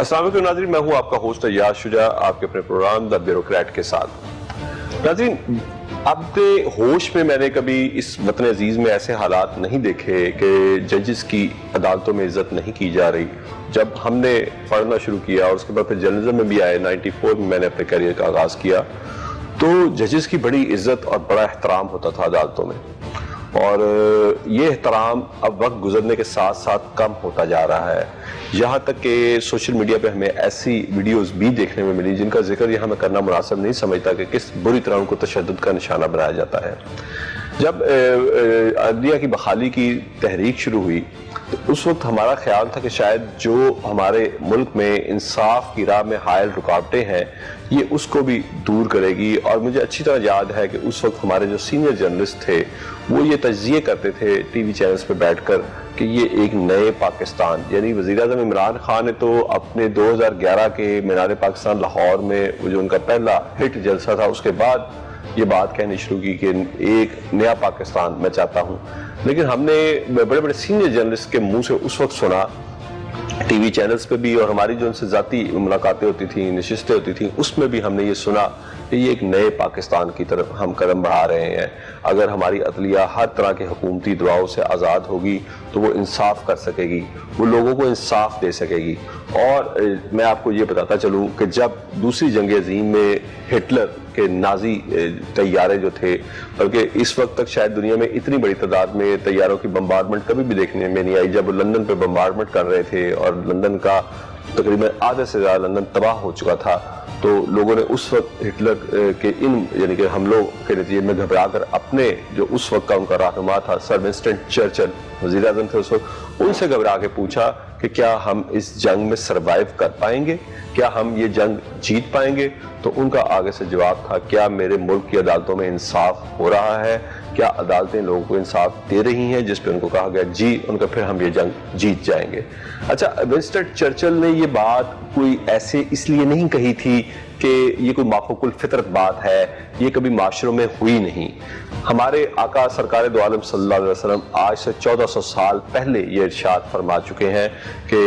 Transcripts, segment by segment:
السلام علیکم ناظرین، میں ہوں آپ کا ہوسٹ ایاز شجاع آپ کے اپنے پروگرام دا بیوروکریٹ کے ساتھ۔ ناظرین، اپنے ہوش میں میں نے کبھی اس وطن عزیز میں ایسے حالات نہیں دیکھے کہ ججز کی عدالتوں میں عزت نہیں کی جا رہی۔ جب ہم نے پڑھنا شروع کیا اور اس کے بعد پھر جرنلزم میں بھی آئے، 94 میں میں نے اپنے کیریئر کا آغاز کیا، تو ججز کی بڑی عزت اور بڑا احترام ہوتا تھا عدالتوں میں، اور یہ احترام اب وقت گزرنے کے ساتھ ساتھ کم ہوتا جا رہا ہے، یہاں تک کہ سوشل میڈیا پہ ہمیں ایسی ویڈیوز بھی دیکھنے میں ملی جن کا ذکر یہاں میں کرنا مناسب نہیں سمجھتا کہ کس بری طرح ان کو تشدد کا نشانہ بنایا جاتا ہے۔ جب عدلیہ کی بحالی کی تحریک شروع ہوئی تو اس وقت ہمارا خیال تھا کہ شاید جو ہمارے ملک میں انصاف کی راہ میں حائل رکاوٹیں ہیں یہ اس کو بھی دور کرے گی، اور مجھے اچھی طرح یاد ہے کہ اس وقت ہمارے جو سینئر جرنلسٹ تھے وہ یہ تجزیے کرتے تھے ٹی وی چینلز پہ بیٹھ کر کہ یہ ایک نئے پاکستان، یعنی وزیر اعظم عمران خان نے تو اپنے 2011 کے مینار پاکستان لاہور میں جو ان کا پہلا ہٹ جلسہ تھا اس کے بعد یہ بات کہنی شروع کی کہ ایک نیا پاکستان میں چاہتا ہوں، لیکن ہم نے بڑے بڑے سینئر جرنلسٹ کے منہ سے اس وقت سنا ٹی وی چینلز پہ بھی، اور ہماری جو ان سے ذاتی ملاقاتیں ہوتی تھیں، نشستیں ہوتی تھیں، اس میں بھی ہم نے یہ سنا کہ یہ ایک نئے پاکستان کی طرف ہم قدم بڑھا رہے ہیں۔ اگر ہماری عدلیہ ہر طرح کے حکومتی دباؤ سے آزاد ہوگی تو وہ انصاف کر سکے گی، وہ لوگوں کو انصاف دے سکے گی۔ اور میں آپ کو یہ بتاتا چلوں کہ جب دوسری جنگ عظیم میں ہٹلر کے نازی طیارے جو تھے، بلکہ اس وقت تک شاید دنیا میں اتنی بڑی تعداد میں طیاروں کی بمبارڈمنٹ کبھی بھی دیکھنے میں نہیں آئی، جب وہ لندن پہ بمبارڈمنٹ کر رہے تھے اور لندن کا تقریباً آدھے سے زیادہ لندن تباہ ہو چکا تھا، تو لوگوں نے اس وقت ہٹلر کے یعنی کہ حملوں کے نتیجے میں گھبرا کر اپنے جو اس وقت کا ان کا رہنما تھا سر ونسٹن چرچل، وزیر اعظم تھے اس وقت، ان سے گھبرا کے پوچھا کہ کیا ہم اس جنگ میں سروائیو کر پائیں گے، کیا ہم یہ جنگ جیت پائیں گے؟ تو ان کا آگے سے جواب تھا، کیا میرے ملک کی عدالتوں میں انصاف ہو رہا ہے؟ کیا عدالتیں لوگوں کو انصاف دے رہی ہیں؟ جس پہ ان کو کہا گیا جی، ان کا پھر ہم یہ جنگ جیت جائیں گے۔ اچھا، ونسٹن چرچل نے یہ بات کوئی ایسے اس لیے نہیں کہی تھی کہ یہ کوئی مافوق الفطرت بات ہے، یہ کبھی معاشروں میں ہوئی نہیں۔ ہمارے آقا سرکار دو عالم صلی اللہ علیہ وسلم آج سے 1400 سال پہلے یہ ارشاد فرما چکے ہیں کہ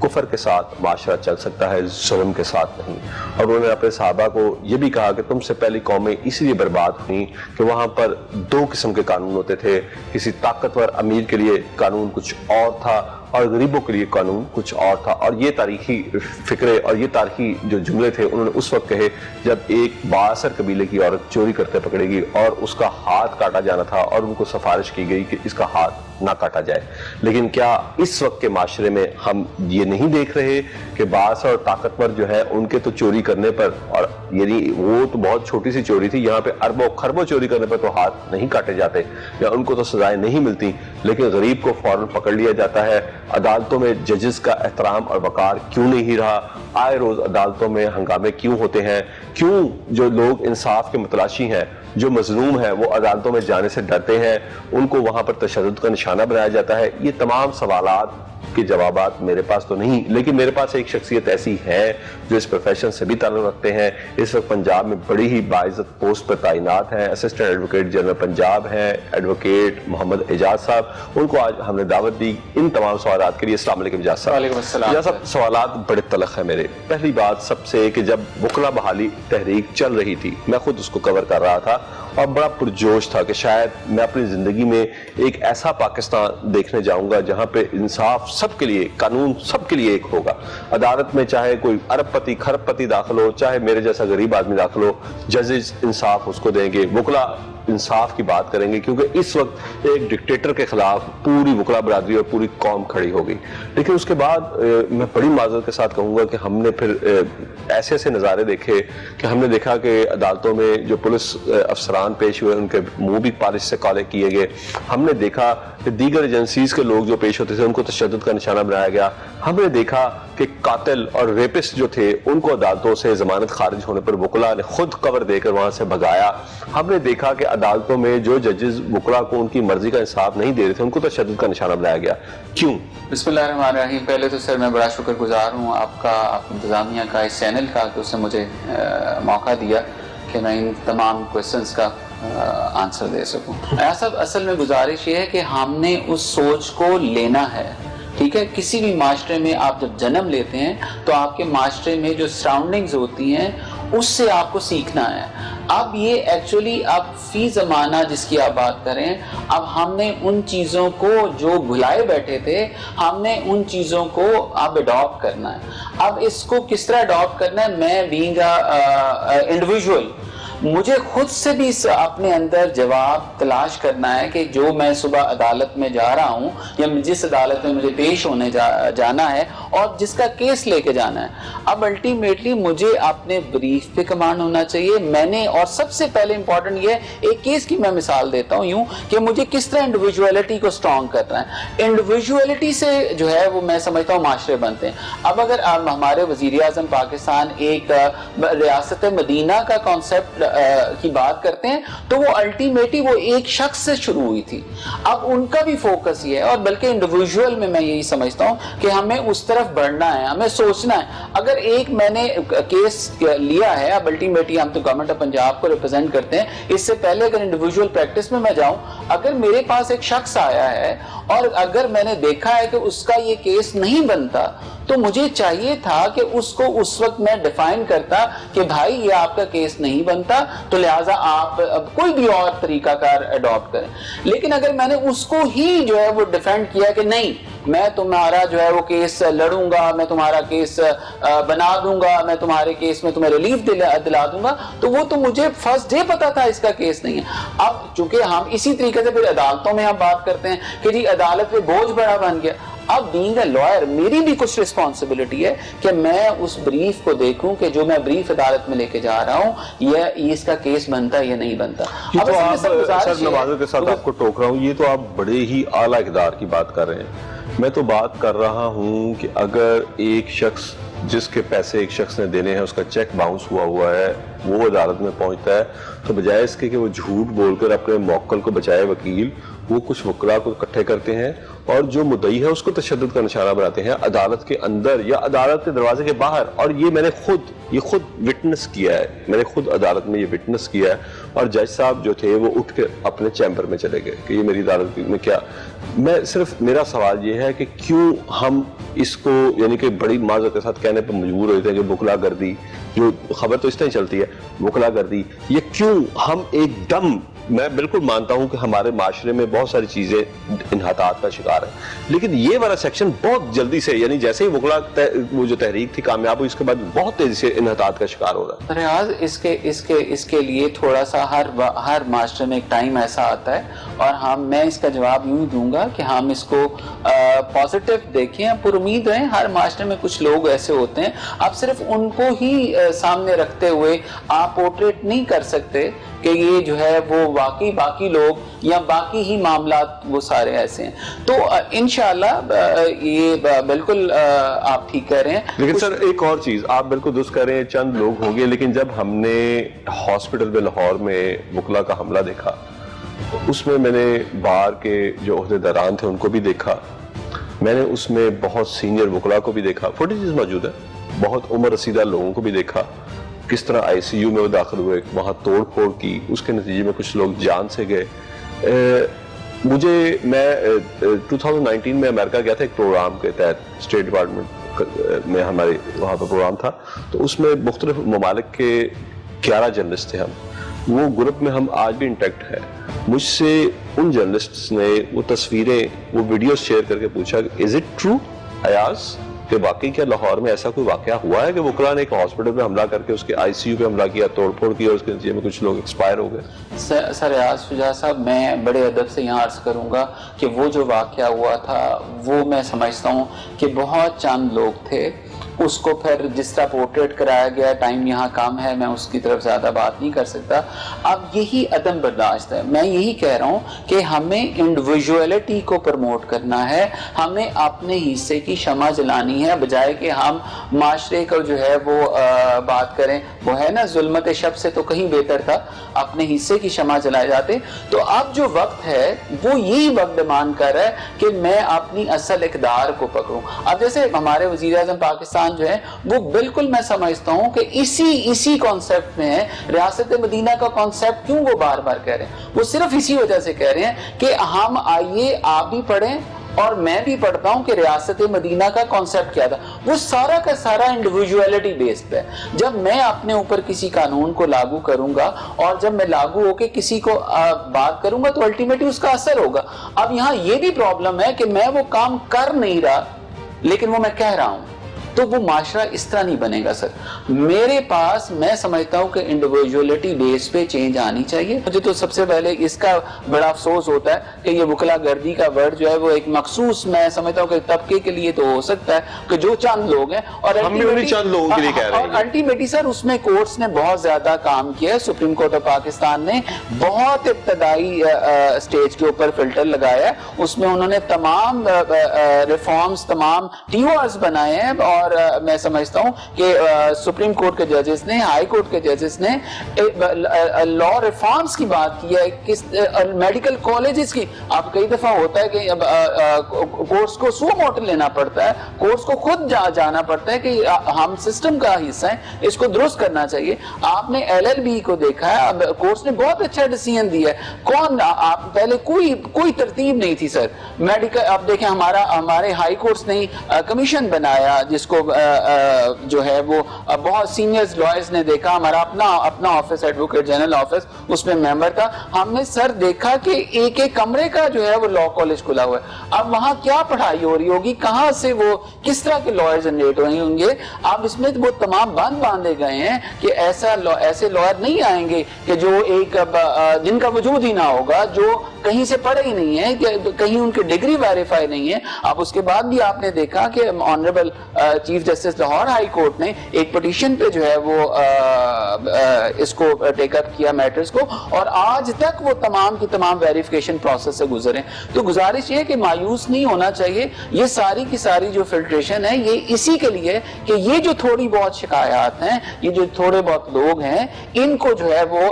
کفر کے ساتھ معاشرہ چل سکتا ہے، ظلم کے ساتھ نہیں، اور انہوں نے اپنے صحابہ کو یہ بھی کہا کہ تم سے پہلی قومیں اس لیے برباد ہوئیں کہ وہاں پر دو قسم کے قانون ہوتے تھے، کسی طاقتور امیر کے لیے قانون کچھ اور تھا اور غریبوں کے لیے قانون کچھ اور تھا۔ اور یہ تاریخی فکرے اور یہ تاریخی جو جملے تھے انہوں نے اس وقت کہے جب ایک بااثر قبیلے کی عورت چوری کرتے پکڑے گی اور اس کا ہاتھ کاٹا جانا تھا، اور ان کو سفارش کی گئی کہ اس کا ہاتھ نہ کاٹا جائے۔ لیکن کیا اس وقت کے معاشرے میں ہم یہ نہیں دیکھ رہے کہ بااثر اور طاقتور جو ہے ان کے تو چوری کرنے پر، اور یعنی وہ تو بہت چھوٹی سی چوری تھی، یہاں پہ اربوں خربوں چوری کرنے پر تو ہاتھ نہیں کاٹے جاتے یا ان کو تو سزائیں نہیں ملتی، لیکن غریب کو فوراً پکڑ لیا جاتا ہے۔ عدالتوں میں ججز کا احترام اور وقار کیوں نہیں رہا؟ آئے روز عدالتوں میں ہنگامے کیوں ہوتے ہیں؟ کیوں جو لوگ انصاف کے متلاشی ہیں، جو مظلوم ہیں، وہ عدالتوں میں جانے سے ڈرتے ہیں، ان کو وہاں پر تشدد کا نشانہ بنایا جاتا ہے؟ یہ تمام سوالات کے جوابات میرے پاس تو نہیں، لیکن میرے پاس ایک شخصیت ایسی ہے جو اس پروفیشن سے بھی تعلق رکھتے ہیں، اس وقت پنجاب میں بڑی ہی باعزت پوسٹ پر تعینات ہیں، اسسٹنٹ ایڈوکیٹ جنرل پنجاب ہیں، ایڈوکیٹ محمد اعجاز صاحب، ان کو آج ہم نے دعوت دی ان تمام سوالات کے لیے۔ السلام علیکم اعجاز صاحب۔ وعلیکم السلام۔ اعجاز صاحب، سوالات بڑے تلخ ہیں میرے۔ پہلی بات سب سے کہ جب وکلا بحالی تحریک چل رہی تھی، میں خود اس کو کور کر رہا تھا اور بڑا پرجوش تھا کہ شاید میں اپنی زندگی میں ایک ایسا پاکستان دیکھنے جاؤں گا جہاں پہ انصاف سب کے لیے، قانون سب کے لیے ایک ہوگا، عدالت میں چاہے کوئی ارب پتی کھرب پتی داخل ہو، چاہے میرے جیسا غریب آدمی داخل ہو، ججز انصاف اس کو دیں گے، وکلا انصاف کی بات کریں گے، کیونکہ اس وقت ایک ڈکٹیٹر کے خلاف پوری وکلا برادری اور پوری قوم کھڑی ہو گئی۔ لیکن اس کے بعد میں بڑی معذرت کے ساتھ کہوں گا کہ ہم نے پھر ایسے ایسے نظارے دیکھے کہ ہم نے دیکھا کہ عدالتوں میں جو پولیس افسران پیش ہوئے ان کے منہ بھی پالش سے کالے کیے گئے، ہم نے دیکھا کہ دیگر ایجنسیز کے لوگ جو پیش ہوتے تھے ان کو تشدد کا نشانہ بنایا گیا، ہم نے دیکھا کہ قاتل اور ریپسٹ جو تھے ان کو عدالتوں سے ضمانت خارج ہونے پر وکلا نے خود کور دے کر وہاں سے بھگایا، ہم نے دیکھا کہ عدالتوں میں جو ججز وکلا کو ان کی مرضی کا انصاف نہیں دے رہے تھے ان کو تشدد کا نشانہ بنایا گیا۔ کیوں؟ بسم اللہ الرحمن الرحیم۔ پہلے تو سر میں بڑا شکر گزار ہوں آپ کا، آپ انتظامیہ کا، اس چینل کا کہ اس نے مجھے موقع دیا کہ میں ان تمام کویسچنز کا آنسر دے سکوں۔ ایسا اصل میں گزارش یہ ہے کہ ہم نے اس سوچ کو لینا ہے ٹھیک ہے. کسی بھی معاشرے میں آپ جب جنم لیتے ہیں تو آپ کے معاشرے میں جو سراؤنڈنگز ہوتی ہیں اس سے آپ کو سیکھنا ہے. اب یہ ایکچولی اب فی زمانہ جس کی آپ بات کریں, اب ہم نے ان چیزوں کو جو بھلائے بیٹھے تھے, ہم نے ان چیزوں کو اب اڈاپٹ کرنا ہے. اب اس کو کس طرح اڈاپٹ کرنا ہے, میں بینگ انڈیویژول مجھے خود سے بھی اپنے اندر جواب تلاش کرنا ہے کہ جو میں صبح عدالت میں جا رہا ہوں یا جس عدالت میں مجھے پیش ہونے جانا ہے اور جس کا کیس لے کے جانا ہے, اب الٹیمیٹلی مجھے اپنے بریف پہ کمانڈ ہونا چاہیے. میں نے, اور سب سے پہلے امپورٹنٹ یہ ہے, ایک کیس کی میں مثال دیتا ہوں یوں کہ مجھے کس طرح انڈیویجویلٹی کو اسٹرانگ کرنا ہے. انڈیویجویلٹی سے جو ہے وہ میں سمجھتا ہوں معاشرے بنتے ہیں. اب اگر ہمارے وزیر اعظم پاکستان ایک ریاست مدینہ کا کانسیپٹ کی بات کرتے ہیں تو وہ الٹیمیٹلی وہ ایک شخص سے شروع ہوئی تھی. اب ان کا بھی فوکس یہ ہے, اور بلکہ انڈیویجول میں یہی سمجھتا ہوں کہ ہمیں اس طرف بڑھنا ہے, ہمیں سوچنا ہے. اگر ایک میں نے کیس لیا ہے, اب الٹیمیٹلی ہم تو گورنمنٹ آف پنجاب کو ریپرزینٹ کرتے ہیں, اس سے پہلے اگر انڈیویجول پریکٹس میں جاؤں, اگر میرے پاس ایک شخص آیا ہے اور اگر میں نے دیکھا ہے کہ اس کا یہ کیس نہیں بنتا, تو مجھے چاہیے تھا کہ اس کو اس وقت میں ڈیفائن کرتا کہ بھائی یہ آپ کا کیس نہیں بنتا, تو لہٰذا آپ کوئی بھی اور طریقہ کار اڈاپٹ کریں. لیکن اگر میں نے اس کو ہی جو ہے وہ ڈیفینڈ کیا کہ نہیں, میں تمہارا جو ہے وہ کیس لڑوں گا, میں تمہارا کیس بنا دوں گا, میں تمہارے کیس میں تمہیں ریلیف دلا دوں گا, تو وہ تو مجھے فرسٹ ڈے پتا تھا اس کا کیس نہیں ہے. اب چونکہ ہم اسی طریقے سے پھر عدالتوں میں ہم بات کرتے ہیں کہ جی عدالت پہ بوجھ بڑا بن گیا. اب بینگ اے لائر میری بھی کچھ رسپانسبلٹی ہے کہ میں اس بریف کو دیکھوں کہ جو میں بریف عدالت میں لے کے جا رہا ہوں یہ اس کا کیس بنتا ہے یا نہیں بنتا. یہ تو آپ سر نوازوں کے ساتھ آپ کو ٹوک رہا ہوں, یہ تو آپ بڑے ہی اعلیٰ اقدار کی بات کر رہے ہیں. میں تو بات کر رہا ہوں کہ اگر ایک شخص جس کے پیسے ایک شخص نے دینے ہیں, اس کا چیک باؤنس ہوا ہے, وہ عدالت میں پہنچتا ہے, تو بجائے اس کے کہ وہ جھوٹ بول کر اپنے موکل کو بچائے وکیل, وہ کچھ وکلاء کو اکٹھے کرتے ہیں اور جو مدعی ہے اس کو تشدد کا نشانہ بناتے ہیں عدالت کے اندر یا عدالت کے دروازے کے باہر. اور یہ میں نے خود وٹنس کیا ہے, میں نے خود عدالت میں یہ وٹنس کیا ہے. اور جج صاحب جو تھے وہ اٹھ کے اپنے چیمبر میں چلے گئے کہ یہ میری عدالت میں کیا. میں صرف میرا سوال یہ ہے کہ کیوں ہم اس کو یعنی کہ بڑی معذرت کے ساتھ کہنے پر مجبور ہوتے ہیں کہ وکلا گردی, جو خبر تو اس طرح چلتی ہے وکلا گردی, یہ کیوں ہم ایک دم, میں بالکل مانتا ہوں کہ ہمارے معاشرے میں بہت ساری چیزیں انحطاط کا شکار ہیں, لیکن یہ والا سیکشن بہت جلدی سے, یعنی جیسے ہی وکلا وہ جو تحریک تھی کامیاب ہوئی, اس کے بعد بہت تیزی سے انحطاط کا شکار ہو رہا ہے. ریاض اس کے لیے تھوڑا سا ہر معاشرے میں ایک ٹائم ایسا آتا ہے, اور میں اس کا جواب یوں دوں گا کہ ہم اس کو پازیٹیو دیکھیں, پر امید رہیں. ہر معاشرے میں کچھ لوگ ایسے ہوتے ہیں, آپ صرف ان کو ہی سامنے رکھتے ہوئے آپ پورٹریٹ نہیں کر سکتے کہ یہ جو ہے وہ واقعی باقی لوگ یا باقی ہی معاملات وہ سارے ایسے ہیں. تو انشاءاللہ یہ بالکل آپ ٹھیک کہہ رہے ہیں. لیکن سر ایک اور چیز, آپ بالکل درست کہہ رہے ہیں, چند لوگ ہوں گے, لیکن جب ہم نے ہاسپٹل میں لاہور میں وکلا کا حملہ دیکھا, اس میں نے بار کے جو عہدیداران تھے ان کو بھی دیکھا, میں نے اس میں بہت سینئر وکلا کو بھی دیکھا, فوٹیجز موجود ہیں, بہت عمر رسیدہ لوگوں کو بھی دیکھا, کس طرح آئی سی یو میں وہ داخل ہوئے, وہاں توڑ پھوڑ کی, اس کے نتیجے میں کچھ لوگ جان سے گئے. میں 2019 میں امریکہ گیا تھا ایک پروگرام کے تحت, اسٹیٹ ڈپارٹمنٹ میں ہمارے وہاں پہ پروگرام تھا, تو اس میں مختلف ممالک کے 11 جرنلسٹ تھے ہم, وہ گروپ میں ہم آج بھی انٹیکٹ ہے. مجھ سے ان جرنلسٹس نے وہ تصویریں, وہ ویڈیوز شیئر کر کے پوچھا کہ از اٹ ٹرو ایاز, کہ واقعی کیا لاہور میں ایسا کوئی واقعہ ہوا ہے کہ وکلا نے ایک ہاسپٹل پہ حملہ کر کے اس کے آئی سی یو پہ حملہ کیا, توڑ پھوڑ کی, اور اس کے نتیجے میں کچھ لوگ ایکسپائر ہو گئے. سر ریاض شجاع صاحب, میں بڑے ادب سے یہاں عرض کروں گا کہ وہ جو واقعہ ہوا تھا وہ میں سمجھتا ہوں کہ بہت چند لوگ تھے, اس کو پھر جس طرح پورٹریٹ کرایا گیا, ٹائم یہاں کم ہے, میں اس کی طرف زیادہ بات نہیں کر سکتا. اب یہی عدم برداشت ہے. میں یہی کہہ رہا ہوں کہ ہمیں انڈیویجویلٹی کو پروموٹ کرنا ہے, ہمیں اپنے حصے کی شمع جلانی ہے, بجائے کہ ہم معاشرے کو جو ہے وہ بات کریں. وہ ہے نا ظلمت شب سے تو کہیں بہتر تھا, اپنے حصے کی شمع جلائے جاتے. تو اب جو وقت ہے وہ یہی وقت ڈیمانڈ کر رہا ہے کہ میں اپنی اصل اقدار کو پکڑوں. اب جیسے ہمارے وزیر اعظم پاکستان جو ہے وہ بالکل میں سمجھتا ہوں کہ اسی کانسیپٹ میں ہے. ریاست مدینہ کا کانسیپٹ کیوں وہ بار بار کہہ رہے ہیں, وہ صرف اسی وجہ سے کہہ رہے ہیں کہ ہم آئیے, آپ بھی پڑھیں اور میں بھی پڑھتا ہوں کہ ریاست مدینہ کا کانسیپٹ کیا تھا. وہ سارا کا سارا انڈیویجویلٹی بیسڈ ہے. جب میں اپنے اوپر کسی قانون کو لاگو کروں گا اور جب میں لاگو ہو کے کسی کو بات کروں گا تو الٹیمیٹلی اس کا اثر ہوگا. اب یہاں یہ بھی پرابلم ہے کہ میں وہ کام کر نہیں رہا لیکن وہ میں کہہ رہا ہوں, تو وہ معاشرہ اس طرح نہیں بنے گا سر. میرے پاس میں سمجھتا ہوں کہ انڈیویجولیٹی بیس پہ چینج آنی چاہیے. مجھے تو سب سے پہلے اس کا بڑا افسوس ہوتا ہے کہ یہ وکلا گردی کا ورڈ جو ہے وہ ایک مخصوص, میں سمجھتا ہوں کہ طبقے کے لیے تو ہو سکتا ہے کہ جو چند لوگ ہیں, اور ہم بھی انہیں چند لوگوں کے لیے کہہ رہے ہیں. اور الٹیمیٹلی سر اس میں کورٹس نے بہت زیادہ کام کیا ہے. سپریم کورٹ آف پاکستان نے بہت ابتدائی سٹیج کے اوپر فلٹر لگایا ہے. اس میں انہوں نے تمام ریفارمز, تمام ٹی او آرز بنائے ہیں. اور میں سمجھتا ہوں کہ سپریم کورٹ کے ججز نے, ہائی کورٹ کے ججز نے لا ریفارمز کی بات کی ہے, میڈیکل کالجز کی. اب کئی دفعہ ہوتا ہے کہ کورٹس کو سو موٹو لینا پڑتا ہے, کورٹس کو خود جانا پڑتا ہے کہ ہم سسٹم کا حصہ ہیں, اس کو درست کرنا چاہیے. آپ نے LLB کو دیکھا ہے, اب کورٹس نے بہت اچھا ڈیسیژن دیا ہے. کون آپ پہلے کوئی ترتیب نہیں تھی سر میڈیکل. اب دیکھیں ہمارے ہائی کورٹس نے کمیشن بنایا جس کو جو ہے وہ بہت سینئرز لائرز نے دیکھا. ہمارا اپنا آفس, ایڈوکیٹ جنرل آفس, اس میں ممبر تھا. ہم نے سر دیکھا کہ ایک کمرے کا جو ہے وہ لا کالج کھلا ہوا ہے. اب وہاں کیا پڑھائی ہو رہی ہوگی, کہاں سے وہ کس طرح کے لائر جنریٹ ہوئے ہوں گے. اب اس میں وہ تمام بند باندھے گئے ہیں کہ ایسے لائر نہیں آئیں گے کہ جو جن کا وجود ہی نہ ہوگا, جو کہیں سے پڑھے ہی نہیں ہے, کہ کہیں ان کی ڈگری ویریفائی نہیں ہے. اب اس کے بعد بھی آپ نے دیکھا کہ honourable chief justice Lahore high court نے ایک پٹیشن پہ جو ہے وہ اس کو ٹیک اپ کیا میٹرز کو, اور آج تک وہ تمام کی تمام ویریفیکیشن پروسیس سے گزرے. تو گزارش یہ ہے کہ مایوس نہیں ہونا چاہیے. یہ ساری کی ساری جو فلٹریشن ہے یہ اسی کے لیے کہ یہ جو تھوڑی بہت شکایات ہیں, یہ جو تھوڑے بہت لوگ ہیں, ان کو جو ہے وہ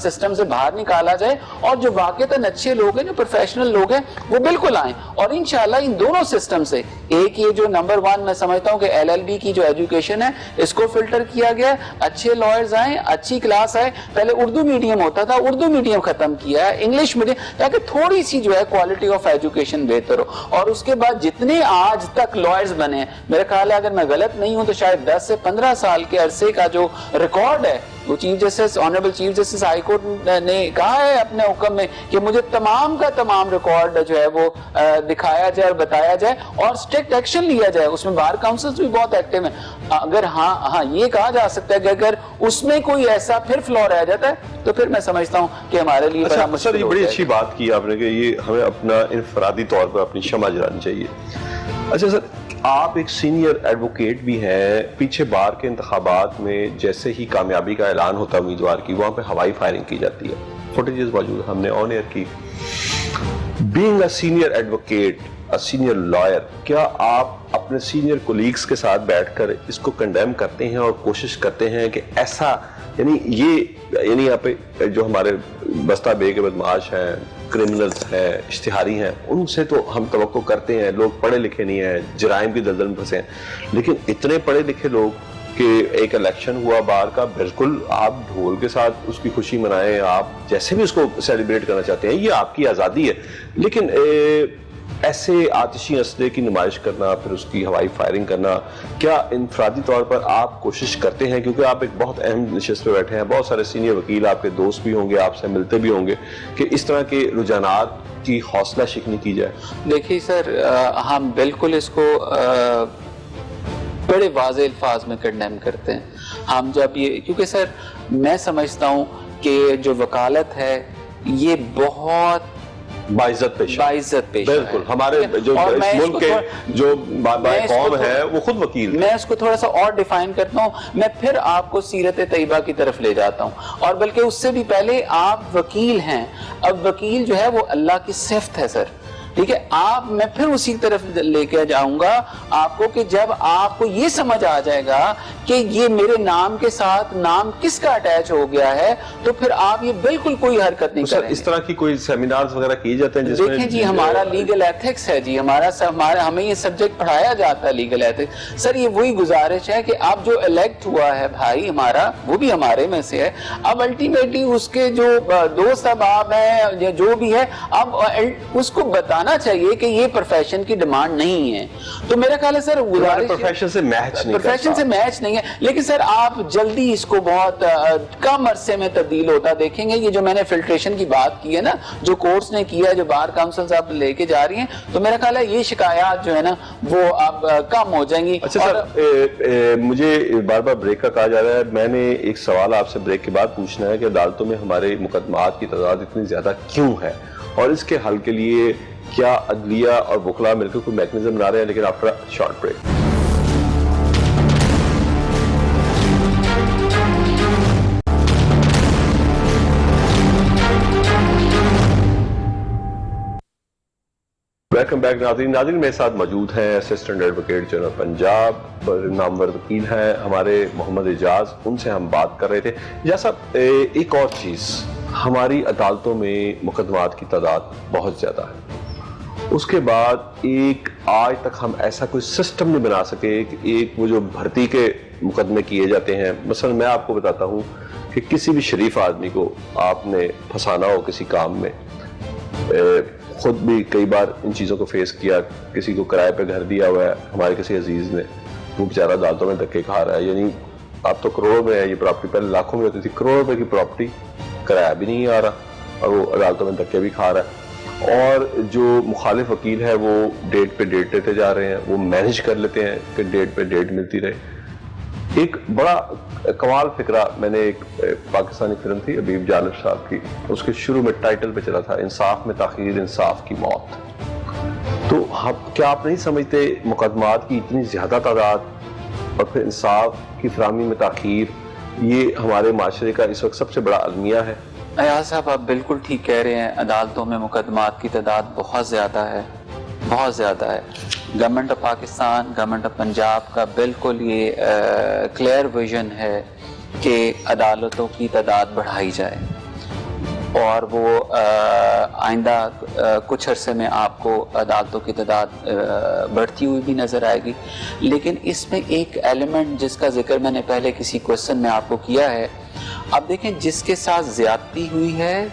سسٹم سے باہر نکالا جائے, اور جو واقعتاً اچھے لوگ ہیں, جو پروفیشنل لوگ ہیں, وہ بالکل آئیں. اور انشاءاللہ ان دونوں سسٹم سے, ایک یہ جو نمبر 1 میں سمجھتا ہوں کہ LLB کی جو ایجوکیشن ہے اس کو فلٹر کیا گیا, اچھے لائرز آئیں, اچھی کلاس آئے. پہلے اردو میڈیم ہوتا تھا, اردو میڈیم ختم کیا ہے, انگلش میڈیم, تاکہ تھوڑی سی جو ہے کوالٹی آف ایجوکیشن بہتر ہو. اور اس کے بعد جتنے آج تک لائرز بنے, میرے خیال ہے اگر میں غلط نہیں ہوں تو شاید 10 سے 15 سال کے عرصے کا جو ریکارڈ ہے وہ chief justice, honourable chief justice high court نے کہا ہے اپنے حکم میں کہ مجھے تمام کا تمام ریکارڈ جو ہے وہ دکھایا جائے اور بتایا جائے اور اسٹرکٹ ایکشن لیا جائے. اس میں بار کاؤنسلز بھی بہت ایکٹیو ہیں. اگر ہاں یہ کہا جا سکتا ہے کہ اگر اس میں کوئی ایسا پھر فلو رہ جاتا ہے تو پھر میں سمجھتا ہوں کہ ہمارے لیے بڑا مشکل. سر یہ بڑی اچھی بات کی آپ نے کہ یہ ہمیں اپنا انفرادی طور پر اپنی شمع جلانی چاہیے. اچھا سر, آپ ایک سینئر ایڈوکیٹ بھی ہیں. پیچھے بار کے انتخابات میں جیسے ہی کامیابی کا اعلان ہوتا ہے امیدوار کی, وہاں پہ ہوائی فائرنگ کی جاتی ہے. فوٹیجز موجود ہم نے آن ایئر کی. Being a senior advocate, a senior lawyer, کیا آپ اپنے سینئر کولیگز کے ساتھ بیٹھ کر اس کو کنڈیم کرتے ہیں اور کوشش کرتے ہیں کہ ایسا, یعنی یہاں پہ جو ہمارے بستہ بے کے بدمعاش ہیں, کرمنلز ہیں, اشتہاری ہیں, ان سے تو ہم توقع کرتے ہیں, لوگ پڑھے لکھے نہیں ہیں, جرائم کی دلدل میں پھنسے ہیں, لیکن اتنے پڑھے لکھے لوگ کہ ایک الیکشن ہوا بار کا, بالکل آپ ڈھول کے ساتھ اس کی خوشی منائیں, آپ جیسے بھی اس کو سیلیبریٹ کرنا چاہتے ہیں, یہ آپ کی آزادی ہے. لیکن ایسے آتشی اسلحے کی نمائش کرنا, پھر اس کی ہوائی فائرنگ کرنا, کیا انفرادی طور پر آپ کوشش کرتے ہیں, کیونکہ آپ ایک بہت اہم نشست پہ بیٹھے ہیں, بہت سارے سینئر وکیل آپ کے دوست بھی ہوں گے, آپ سے ملتے بھی ہوں گے, کہ اس طرح کے رجحانات کی حوصلہ شکنی کی جائے؟ دیکھیے سر, ہم بالکل اس کو بڑے واضح الفاظ میں کنڈیم کرتے ہیں. ہم جب یہ, کیونکہ سر میں سمجھتا ہوں کہ جو وکالت ہے یہ بہت باعزت پیش بالکل. ہمارے جو اس ملک کے جو بابائے قوم ہے وہ خود وکیل. میں اس کو تھوڑا سا اور ڈیفائن کرتا ہوں. میں پھر آپ کو سیرت طیبہ کی طرف لے جاتا ہوں, اور بلکہ اس سے بھی پہلے آپ وکیل ہیں. اب وکیل جو ہے وہ اللہ کی صفت ہے سر, ٹھیک ہے. میں پھر اسی طرف لے کے جاؤں گا آپ کو کہ جب آپ کو یہ سمجھ آ جائے گا کہ یہ میرے نام کے ساتھ نام کس کا اٹیچ ہو گیا ہے, تو پھر آپ یہ بالکل کوئی حرکت نہیں کریں. اس طرح کی کوئی سیمینارز وغیرہ کیے جاتے ہیں جس میں دیکھیں جی ہمارا لیگل ایتھکس ہے جی, ہمیں یہ سبجیکٹ پڑھایا جاتا ہے لیگل ایتھکس. سر یہ وہی گزارش ہے کہ اب جو الیکٹ ہوا ہے بھائی ہمارا, وہ بھی ہمارے میں سے ہے, اب الٹیمیٹلی اس کے جو دوست احباب ہیں یا جو بھی ہے, اب اس کو بتانا بتانا چاہیے کہ یہ پروفیشن کی ڈیمانڈ نہیں ہے. تو میرا خیال ہے سر پروفیشن سے میچ نہیں ہے. لیکن سر آپ جلدی اس کو بہت کم عرصے میں تبدیل ہوتا دیکھیں گے. یہ جو میں نے فلٹریشن کی بات کی ہے نا, جو کورس نے کیا, جو بار کاؤنسلز آپ لے کے جا رہی ہیں, تو میرا خیال ہے یہ شکایات جو ہے نا وہ اب کم ہو جائیں گی. اچھا سر, مجھے بار بار بریک کا کہا جا رہا ہے, میں نے ایک سوال آپ سے بریک کے بعد پوچھنا ہے کہ عدالتوں میں ہمارے مقدمات کی تعداد اتنی زیادہ کیوں ہے, اور اس کے حل کے لیے کیا عدلیہ اور وکلاء مل کر کوئی میکنزم بنا رہے ہیں. لیکن after short break. Welcome back ناظرین میرے ساتھ موجود ہیں اسسٹنٹ ایڈوکیٹ جنرل پنجاب, نامور وکیل ہیں ہمارے محمد اعجاز. ان سے ہم بات کر رہے تھے. جیسا ایک اور چیز, ہماری عدالتوں میں مقدمات کی تعداد بہت زیادہ ہے, اس کے بعد ایک آج تک ہم ایسا کوئی سسٹم نہیں بنا سکے کہ ایک وہ جو بھرتی کے مقدمے کیے جاتے ہیں. مثلا میں آپ کو بتاتا ہوں کہ کسی بھی شریف آدمی کو آپ نے پھنسانا ہو کسی کام میں, خود بھی کئی بار ان چیزوں کو فیس کیا, کسی کو کرائے پہ گھر دیا ہوا ہے ہمارے کسی عزیز نے, وہ بیچارہ عدالتوں میں دھکے کھا رہا ہے. یعنی اب تو کروڑوں میں ہے یہ پراپرٹی, پہلے لاکھوں میں ہوتی تھی, کروڑ روپے کی پراپرٹی کرایہ بھی نہیں آ رہا اور وہ عدالتوں میں دھکے بھی کھا رہا ہے. اور جو مخالف وکیل ہے وہ ڈیٹ پہ ڈیٹ لیتے جا رہے ہیں, وہ مینج کر لیتے ہیں کہ ڈیٹ پہ ڈیٹ ملتی رہے. ایک بڑا کمال فکرہ, میں نے ایک پاکستانی فلم تھی ابیب جانب صاحب کی, اس کے شروع میں ٹائٹل پہ چلا تھا انصاف میں تاخیر انصاف کی موت. تو کیا آپ نہیں سمجھتے مقدمات کی اتنی زیادہ تعداد اور پھر انصاف کی فراہمی میں تاخیر, یہ ہمارے معاشرے کا اس وقت سب سے بڑا المیہ ہے؟ ایاز صاحب آپ بالکل ٹھیک کہہ رہے ہیں, عدالتوں میں مقدمات کی تعداد بہت زیادہ ہے, بہت زیادہ ہے. Government of Pakistan, government of Punjab کا بالکل یہ کلیئر ویژن ہے کہ عدالتوں کی تعداد بڑھائی جائے, اور وہ آئندہ کچھ عرصے میں آپ کو عدالتوں کی تعداد بڑھتی ہوئی بھی نظر آئے گی. لیکن اس میں ایک ایلیمنٹ جس کا ذکر میں نے پہلے کسی کوسچن میں آپ کو کیا ہے, اب دیکھیں جس کے ساتھ زیادتی ہوئی ہے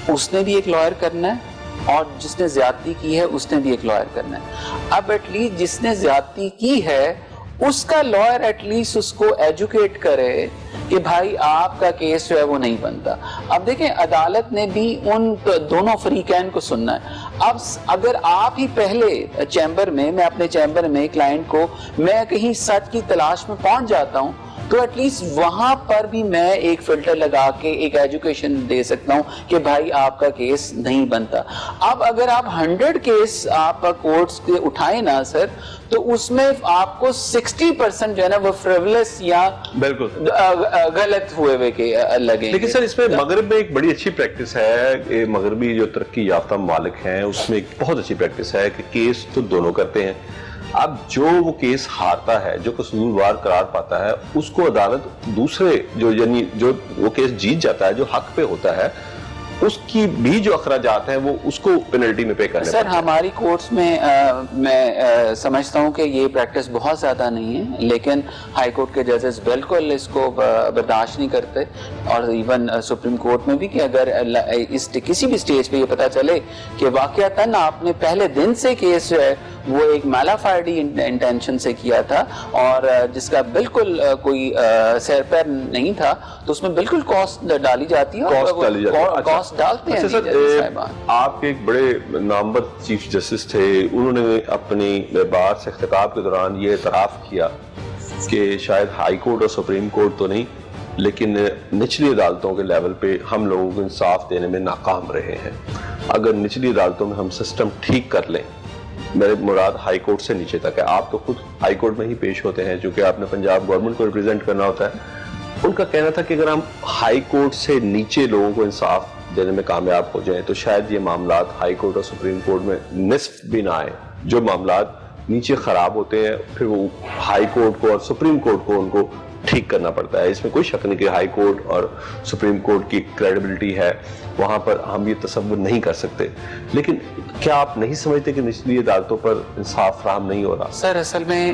اس نے بھی ایک لائر کرنا ہے, اور جس نے زیادتی کی ہے اس نے بھی ایک لائر کرنا ہے. اب ایٹ لیسٹ جس نے زیادتی کی ہے اس کا لائر ایٹ لیسٹ اس کو ایجوکیٹ کرے کہ بھائی آپ کا کیس جو ہے وہ نہیں بنتا. اب دیکھیں عدالت نے بھی ان دونوں فریقین کو سننا ہے. اب اگر آپ ہی پہلے چیمبر میں, میں اپنے چیمبر میں کلائنٹ کو, میں کہیں سچ کی تلاش میں پہنچ جاتا ہوں, تو ایٹ لیسٹ وہاں پر بھی میں ایک فلٹر لگا کے ایک ایجوکیشن دے سکتا ہوں کہ بھائی آپ کا کیس نہیں بنتا. اب اگر آپ 100 کیس آپ کورٹس کے اٹھائیں نا سر, تو اس میں آپ کو 60% جو ہے نا وہ فریولس یا بالکل غلط ہوئے کے لگیں. لیکن سر اس میں مغرب میں ایک بڑی اچھی پریکٹس ہے, مغربی جو ترقی یافتہ ممالک ہیں اس میں ایک بہت اچھی پریکٹس ہے کہ کیس تو دونوں کرتے ہیں. اب جو وہ کیس ہارتا ہے, جو قصوروار قرار پاتا ہے, اس کو عدالت دوسرے یعنی جو وہ کیس جیت جاتا ہے, جو حق پہ ہوتا ہے, اس کی بھی جو اخراجات ہیں وہ اس کو پینلٹی میں پے کرنے پڑتے ہیں. سر ہماری کورٹس میں میں سمجھتا ہوں کہ یہ پریکٹس بہت زیادہ نہیں ہے, لیکن ہائی کورٹ کے ججز بالکل اس کو برداشت نہیں کرتے, اور ایون سپریم کورٹ میں بھی کہ اگر کسی بھی سٹیج پہ یہ پتا چلے کہ واقعتاً آپ نے پہلے دن سے کیس جو ہے وہ ایک میلافائڈی انٹینشن سے کیا تھا اور جس کا بالکل کوئی سیر پیر نہیں تھا, تو اس میں بالکل کاسٹ ڈالی جاتی ہے, کاسٹ ڈالتے ہیں. آپ کے ایک بڑے نامور چیف جسٹس تھے, انہوں نے اپنی بار سے خطاب کے دوران یہ اعتراف کیا کہ شاید ہائی کورٹ اور سپریم کورٹ تو نہیں, لیکن نچلی عدالتوں کے لیول پہ ہم لوگوں کو انصاف دینے میں ناکام رہے ہیں. اگر نچلی عدالتوں میں ہم سسٹم ٹھیک کر لیں, میرے مراد ہائی کورٹ سے نیچے تک ہے, آپ تو خود ہائی کورٹ میں ہی پیش ہوتے ہیں چونکہ آپ نے پنجاب گورنمنٹ کو ریپرزینٹ کرنا ہوتا ہے. ان کا کہنا تھا کہ اگر ہم ہائی کورٹ سے نیچے لوگوں کو انصاف دینے میں کامیاب ہو جائیں تو شاید یہ معاملات ہائی کورٹ اور سپریم کورٹ میں نصف بھی نہ آئے. جو معاملات نیچے خراب ہوتے ہیں پھر وہ ہائی کورٹ کو اور سپریم کورٹ کو ان کو ٹھیک کرنا پڑتا ہے. اس میں کوئی شک نہیں کہ ہائی کورٹ اور سپریم کورٹ کی کریڈیبلٹی ہے, وہاں پر ہم یہ تصور نہیں کر سکتے. لیکن کیا آپ نہیں سمجھتے کہ نچلی عدالتوں پر انصاف فراہم نہیں ہو رہا؟ سر اصل میں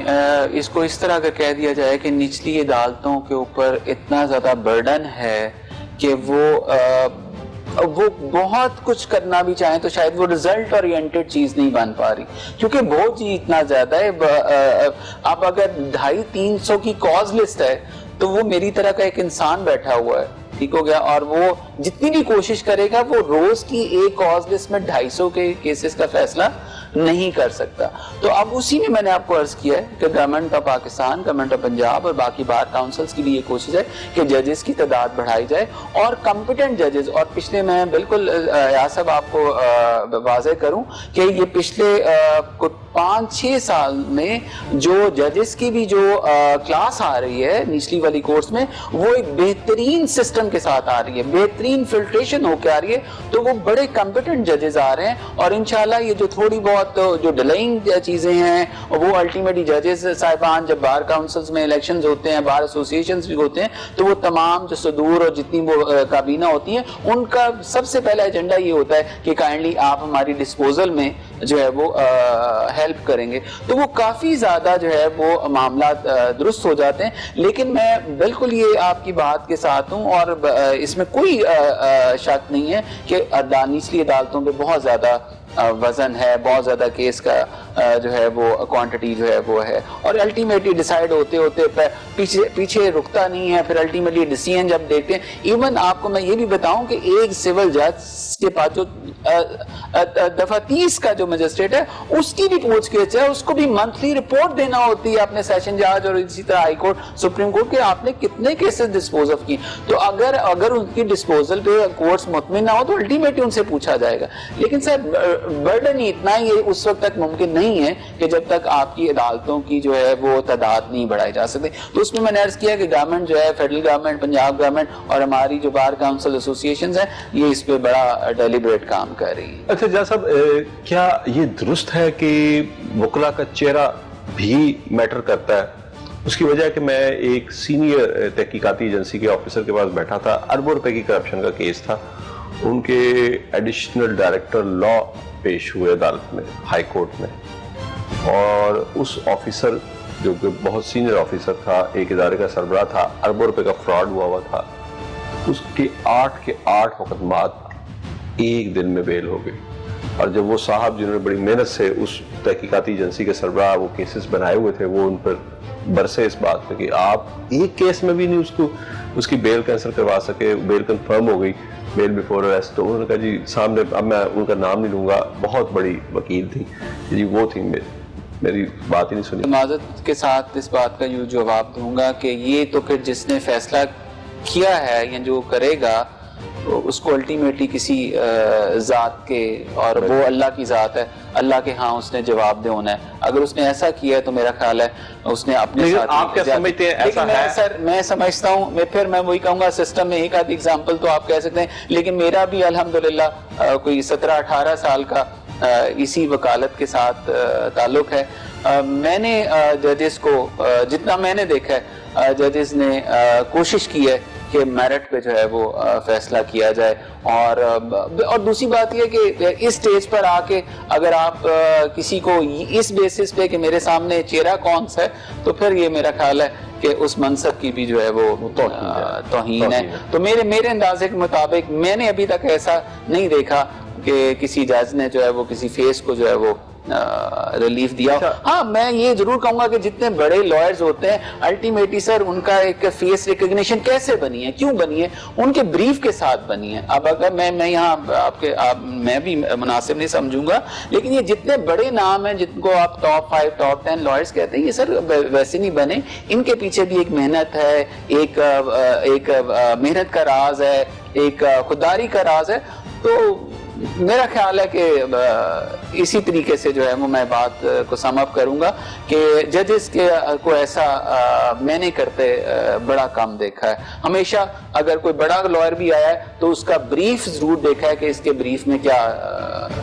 اس کو اس طرح اگر کہہ دیا جائے کہ نچلی عدالتوں کے اوپر اتنا زیادہ برڈن ہے کہ وہ وہ بہت کچھ کرنا بھی چاہیں تو شاید وہ رزلٹ اورینٹڈ چیز نہیں بن پا رہی، کیونکہ بہت ہی اتنا زیادہ ہے. اب اگر 250-300 کی کاز لسٹ ہے تو وہ میری طرح کا ایک انسان بیٹھا ہوا ہے، ٹھیک ہو گیا، اور وہ جتنی بھی کوشش کرے گا وہ روز کی ایک کاز لسٹ میں 250 کے کیسز کا فیصلہ نہیں کر سکتا. تو اب اسی میں نے آپ کو عرض کیا ہے کہ government of Pakistan, government of Punjab اور باقی بار کاؤنسلز کی بھی یہ کوشش ہے کہ ججز کی تعداد بڑھائی جائے اور کمپیٹنٹ ججز. اور پچھلے میں بالکل یا صاحب آپ کو واضح کروں کہ یہ پچھلے 5-6 سال میں جو ججز کی بھی جو کلاس آ رہی ہے نچلی والی کورس میں، وہ ایک بہترین سسٹم کے ساتھ آ رہی ہے، بہترین فلٹریشن ہو کے آ رہی ہے. تو وہ بڑے کمپیٹنٹ ججز آ رہے ہیں، اور انشاءاللہ یہ جو تھوڑی بہت جو ڈیلائنگ چیزیں ہیں وہ الٹیمیٹلی ججز صاحبان جب بار کاؤنسلز میں الیکشنز ہوتے ہیں، بار ایسوسیشنز بھی ہوتے ہیں، تو وہ تمام جو صدور اور جتنی وہ کابینہ ہوتی ہیں ان کا سب سے پہلا ایجنڈا یہ ہوتا ہے کہ کائنڈلی آپ ہماری ڈسپوزل میں جو ہے وہ ہیلپ کریں گے. تو وہ کافی زیادہ جو ہے وہ معاملات درست ہو جاتے ہیں. لیکن میں بالکل یہ آپ کی بات کے ساتھ ہوں، اور اس میں کوئی شک نہیں ہے کہ نچلی عدالتوں پہ بہت زیادہ وزن ہے، بہت زیادہ کیس کا جو ہے وہ کوانٹٹی جو ہے وہ ہے، اور الٹیمیٹلی ڈیسائیڈ ہوتے ہوتے پیچھے رکتا نہیں ہے. پھر الٹیمیٹلی ڈیسیژن جب دیکھتے ہیں، ایون آپ کو میں یہ بھی بتاؤں کہ ایک سول جج کے پاس جو دفعہ 30 کا جو مجسٹریٹ ہے اس کی بھی پوچھ گچھ ہے، اس کو بھی منتھلی رپورٹ دینا ہوتی ہے اپنے سیشن جج اور اسی طرح ہائی کورٹ، سپریم کورٹ کے آپ نے کتنے کیسز ڈسپوز آف کی. تو اگر ان کی ڈسپوزل پہ کورٹس مطمئن نہ ہو تو الٹیمیٹلی ان سے پوچھا جائے گا. لیکن سر برڈن اتنا ہی اس وقت تک ممکن نہیں ہے کہ جب تک آپ کی عدالتوں کی جو ہے وہ تعداد نہیں بڑھائی جا سکتی. تو اس میں نے عرض کیا کہ گورنمنٹ جو ہے، فیڈرل گورنمنٹ، پنجاب گورنمنٹ اور ہماری جو بار کاؤنسل ایسوسیشنز ہیں، یہ اس پہ بڑا ڈیلیبریٹ کام کر رہی ہے. اچھا جج صاحب، کیا یہ درست ہے کہ وکلا کا چہرہ بھی میٹر کرتا ہے؟ اس کی وجہ ہے کہ میں ایک سینئر تحقیقاتی ایجنسی کے آفیسر کے پاس بیٹھا تھا، اربوں روپے کی کرپشن کا کیس تھا. ان کے ایڈیشنل ڈائریکٹر لا پیش ہوئے عدالت میں، ہائی کورٹ میں، اور اس آفیسر جو کہ بہت سینئر آفیسر تھا، ایک ادارے کا سربراہ تھا، اربوں روپے کا فراڈ ہوا تھا، اس کے 8 کے 8 مقدمات ایک دن میں بیل ہو گئی. اور جب وہ صاحب جنہوں نے بڑی محنت سے اس تحقیقاتی ایجنسی کے سربراہ وہ کیسز بنائے ہوئے تھے، وہ ان پر برسے اس بات پہ کہ آپ ایک کیس میں بھی نہیں اس کی بیل کینسل کروا سکے. بیل کنفرم ہو گئی، بیل بیفور اریسٹ. تو انہوں نے کہا جی سامنے، اب میں ان کا نام نہیں لوں گا، بہت بڑی وکیل تھی جی، وہ تھی، میری بات ہی نہیں سنی. معذرت کے ساتھ اس بات کا یوں جواب دوں گا کہ یہ تو پھر جس نے فیصلہ کیا ہے یا جو کرے گا اس کو الٹیمیٹلی کسی ذات کے، اور وہ اللہ کی ذات ہے، اللہ کے ہاں اس نے جواب دے ہونا ہے. اگر اس نے ایسا کیا ہے تو میرا خیال ہے اس نے اپنے ساتھ. آپ کیا سمجھتے ہیں ایسا ہے؟ سر میں سمجھتا ہوں، میں وہی کہوں گا، سسٹم میں ایک آدھ ایگزامپل تو آپ کہہ سکتے ہیں، لیکن میرا بھی الحمدللہ کوئی 17-18 سال کا اسی وکالت کے ساتھ تعلق ہے. میں نے ججز کو جتنا میں نے دیکھا ہے، ججز نے کوشش کی ہے کہ میرٹ پہ جو ہے وہ فیصلہ کیا جائے. اور دوسری بات یہ کہ اس سٹیج پر آ کے اگر آپ کسی کو اس بیسس پہ کہ میرے سامنے چہرہ کون سا ہے، تو پھر یہ میرا خیال ہے کہ اس منصب کی بھی جو ہے وہ توہین ہے. تو میرے اندازے کے مطابق میں نے ابھی تک ایسا نہیں دیکھا کہ کسی جج نے جو ہے وہ کسی فیس کو جو ہے وہ ریلیف دیا. ہاں میں یہ ضرور کہوں گا کہ جتنے بڑے لائرز ہوتے ہیں الٹیمیٹلی سر ان کا ایک فیس ریکگنیشن کیسے بنی ہے، کیوں بنی ہے، ان کے بریف کے ساتھ بنی ہے. اب اگر میں یہاں میں بھی مناسب نہیں سمجھوں گا، لیکن یہ جتنے بڑے نام ہیں جن کو آپ ٹاپ 5 ٹاپ 10 لائرز کہتے ہیں، یہ سر ویسے نہیں بنے. ان کے پیچھے بھی ایک محنت ہے، ایک محنت کا راز ہے، ایک خودداری کا راز ہے. تو میرا خیال ہے کہ اسی طریقے سے جو ہے وہ میں بات کو سم اپ کروں گا کہ ججز کے کو ایسا میں نے کرتے بڑا کم دیکھا ہے. ہمیشہ اگر کوئی بڑا لائر بھی آیا ہے تو اس کا بریف ضرور دیکھا ہے کہ اس کے بریف میں کیا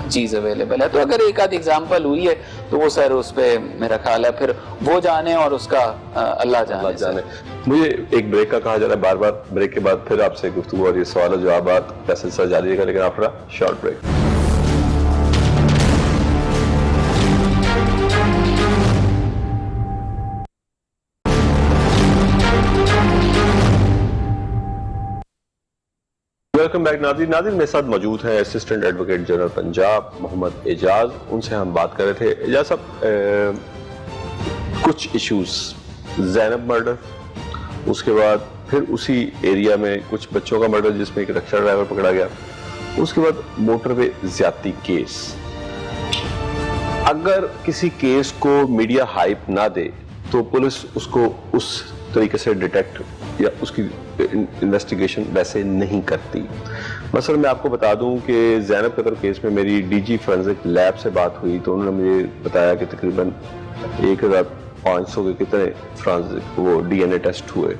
چیز اویلیبل ہے. تو اگر ایک آدھ ایگزامپل ہوئی ہے تو وہ سر اس پہ میرا خیال ہے پھر وہ جانے اور اس کا اللہ جانے. مجھے ایک بریک کا کہا جا رہا ہے بار بار، بریک کے بعد پھر آپ سے گفتگو اور یہ سوال و جوابات کا سلسلہ جاری رہے گا، لیکن after short break. Welcome back ناظرین میرے ساتھ موجود ہیں اسسٹنٹ ایڈوکیٹ جنرل پنجاب محمد اعجاز. ان سے ہم بات کر رہے تھے. اعجاز صاحب, کچھ ایشوز, زینب مرڈر, اس کے بعد پھر اسی ایریا میں کچھ بچوں کا مرڈر جس میں ایک رکشہ ڈرائیور پکڑا گیا, اس کے بعد موٹر وے زیادتی کیس. اگر کسی کیس کو میڈیا ہائپ نہ دے تو پولیس اس کو اس طریقے سے ڈیٹیکٹ یا اس کی انویسٹیگیشن ویسے نہیں کرتی. مثلا میں آپ کو بتا دوں کہ زینب قتل کیس میں میری ڈی جی فورینزک لیب سے بات ہوئی تو انہوں نے مجھے بتایا کہ تقریباً 1500 کے کتنے فرانزک وہ ڈی این اے ٹیسٹ ہوئے.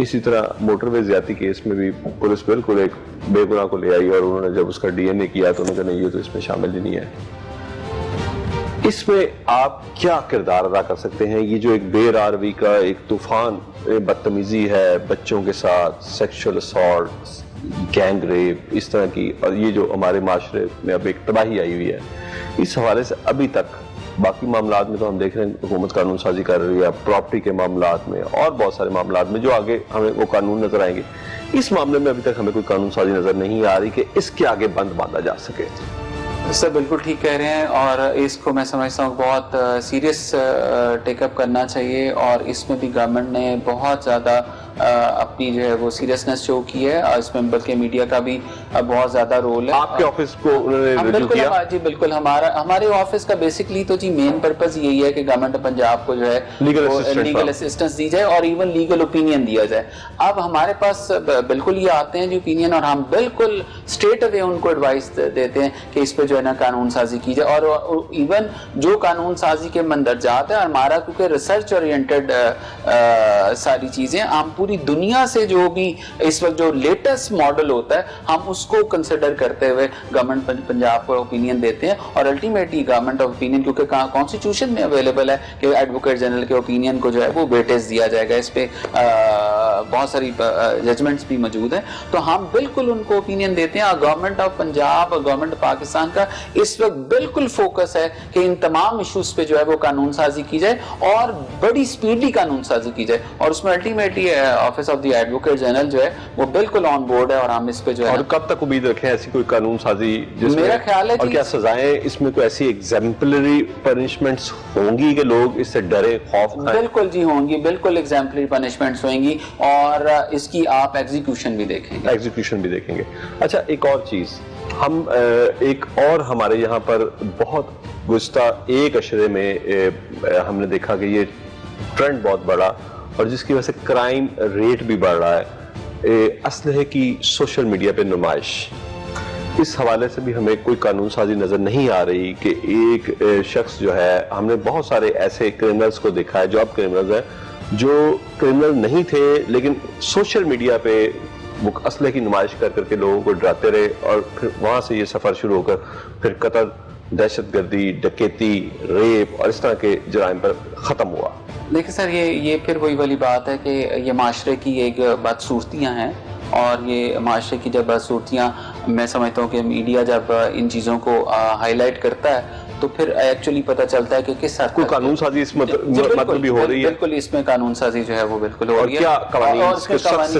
اسی طرح موٹر وے زیادتی کیس میں بھی پولیس بالکل ایک بے گناہ کو لے آئی اور انہوں نے جب اس کا ڈی این اے کیا تو انہوں نے کہا نہیں یہ تو اس میں شامل ہی نہیں ہے. اس میں آپ کیا کردار ادا کر سکتے ہیں؟ یہ جو ایک بے راروی کا ایک طوفان بدتمیزی ہے بچوں کے ساتھ, سیکشل اسالٹ, گینگ ریپ, اس طرح کی, اور یہ جو ہمارے معاشرے میں اب ایک تباہی آئی ہوئی ہے, اس حوالے سے ابھی تک باقی معاملات میں تو ہم دیکھ رہے ہیں حکومت قانون سازی کر رہی ہے, پراپرٹی کے معاملات میں اور بہت سارے معاملات میں جو آگے ہمیں وہ قانون نظر آئیں گے. اس معاملے میں ابھی تک ہمیں کوئی قانون سازی نظر نہیں آ رہی کہ اس کے آگے بند باندھا جا سکے. سر بالکل ٹھیک کہہ رہے ہیں, اور اس کو میں سمجھتا ہوں بہت سیریس ٹیک اپ کرنا چاہیے, اور اس میں بھی گورنمنٹ نے بہت زیادہ اپنی جو ہے وہ سیریسنس شو کی ہے, اور اس میں بلکہ میڈیا کا بھی بہت زیادہ رول ہے. آپ کے آفس کو انہوں نے رجوع کیا؟ جی بالکل, ہمارے آفس کا بیسکلی تو جی مین پرپز یہی ہے کہ گورنمنٹ پنجاب کو جو ہے لیگل اسسٹنس دی جائے اور ایون لیگل اوپینین دیا جائے. اب ہمارے پاس بالکل یہ آتے ہیں جو اوپینین, اور ہم بالکل اسٹریٹ اوے ان کو ایڈوائس دیتے ہیں کہ اس پہ جو ہے نا قانون سازی کی جائے. اور ایون جو قانون سازی کے مندرجات ہے, ہمارا کیونکہ ریسرچ اورینٹڈ ساری چیزیں, ہم پوری دنیا سے جو بھی اس وقت جو لیٹسٹ ماڈل ہوتا ہے ہم اس کو کنسیڈر کرتے ہوئے گورنمنٹ پنجاب کو اوپینین دیتے ہیں. اور الٹیمیٹلی گورنمنٹ آف اوپینین کیونکہ کانسٹیٹیوشن میں اویلیبل ہے کہ ایڈوکیٹ جنرل کے اوپینین کو جو ہے وہ ویٹیج دیا جائے گا, اس پہ بہت ساری ججمنٹس بھی موجود ہیں, تو ہم بالکل ان کو اوپینین دیتے ہیں. اور گورنمنٹ آف پنجاب اور گورنمنٹ پاکستان کا اس وقت بالکل فوکس ہے کہ ان تمام ایشوز پہ جو ہے وہ قانون سازی کی جائے اور بڑی سپیڈلی قانون سازی کی جائے, اور اس میں ultimately office of the advocate general جو ہے وہ بالکل آن بورڈ ہے, اور ہم اس پہ جو ہے. اور کب تک امید رکھیں ایسی کوئی قانون سازی جس میرا خیال ہے, اور کیا سزائیں اس میں کوئی ایسی ایگزامپلری پنشمنٹس ہوں گی کہ لوگ اس سے ڈرے خوف کھائیں؟ بالکل جی ہوں گی, بالکل ایگزامپلری پنشمنٹس ہوئیں گی, اور اس کی آپ ایگزیکیوشن بھی دیکھیں گے. اچھا ایک اور چیز, ہم ایک اور ہمارے یہاں پر بہت گزشتہ ایک عشرے میں ہم نے دیکھا کہ یہ ٹرینڈ بہت بڑا, اور جس کی وجہ سے کرائم ریٹ بھی بڑھ رہا ہے, اسلحے کی سوشل میڈیا پہ نمائش. اس حوالے سے بھی ہمیں کوئی قانون سازی نظر نہیں آ رہی کہ ایک شخص جو ہے, ہم نے بہت سارے ایسے کرمنلز کو دیکھا ہے جو اب کرمنلز ہیں, جو کرمنل نہیں تھے لیکن سوشل میڈیا پہ وہ اسلحے کی نمائش کر کر کے لوگوں کو ڈراتے رہے, اور پھر وہاں سے یہ سفر شروع ہو کر پھر قتل, دہشت گردی, ڈکیتی, ریپ اور اس طرح کے جرائم پر ختم ہوا. دیکھیں سر, یہ پھر وہی والی بات ہے کہ یہ معاشرے کی ایک بدصورتیاں ہیں, اور یہ معاشرے کی جب بدصورتیاں, میں سمجھتا ہوں کہ میڈیا جب ان چیزوں کو ہائی لائٹ کرتا ہے تو پھر ایکچولی پتہ چلتا ہے کہ کس حد کوئی قانون سازی اس مطلب بھی ہو رہی ہے. بالکل اس میں قانون سازی جو ہے وہ بالکل ہو رہی ہے. کیا قوانین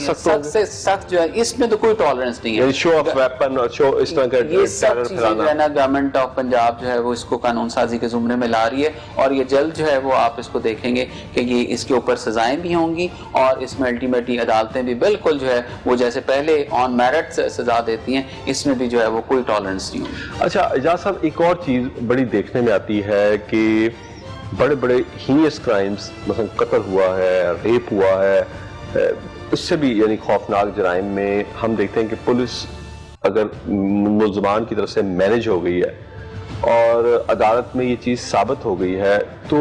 سخت سے سخت جو ہے, اس میں تو کوئی ٹالرنس نہیں ہے. شو آف ویپن اور شو اس طرح کا یہ سب چیزیں جو ہے نا گورنمنٹ آف پنجاب جو ہے وہ اس کو قانون سازی کے زمرے میں لا رہی ہے, اور یہ جلد جو ہے وہ آپ اس کو دیکھیں گے کہ یہ اس کے اوپر سزائیں بھی ہوں گی, اور اس میں الٹیمیٹلی عدالتیں بھی بالکل جو ہے وہ جیسے پہلے آن میرٹ سزا دیتی ہیں, اس میں بھی جو ہے وہ کوئی ٹالرنس نہیں ہوگی. اچھا اعجاز صاحب, ایک اور چیز بڑی دیکھنے میں آتی ہے کہ بڑے بڑے ہینیس کرائمز, مثلا قتل ہوا ہے, ریپ ہوا ہے, اس سے بھی یعنی خوفناک جرائم میں ہم دیکھتے ہیں کہ پولیس اگر ملزمان کی طرف سے مینج ہو گئی ہے اور عدالت میں یہ چیز ثابت ہو گئی ہے, تو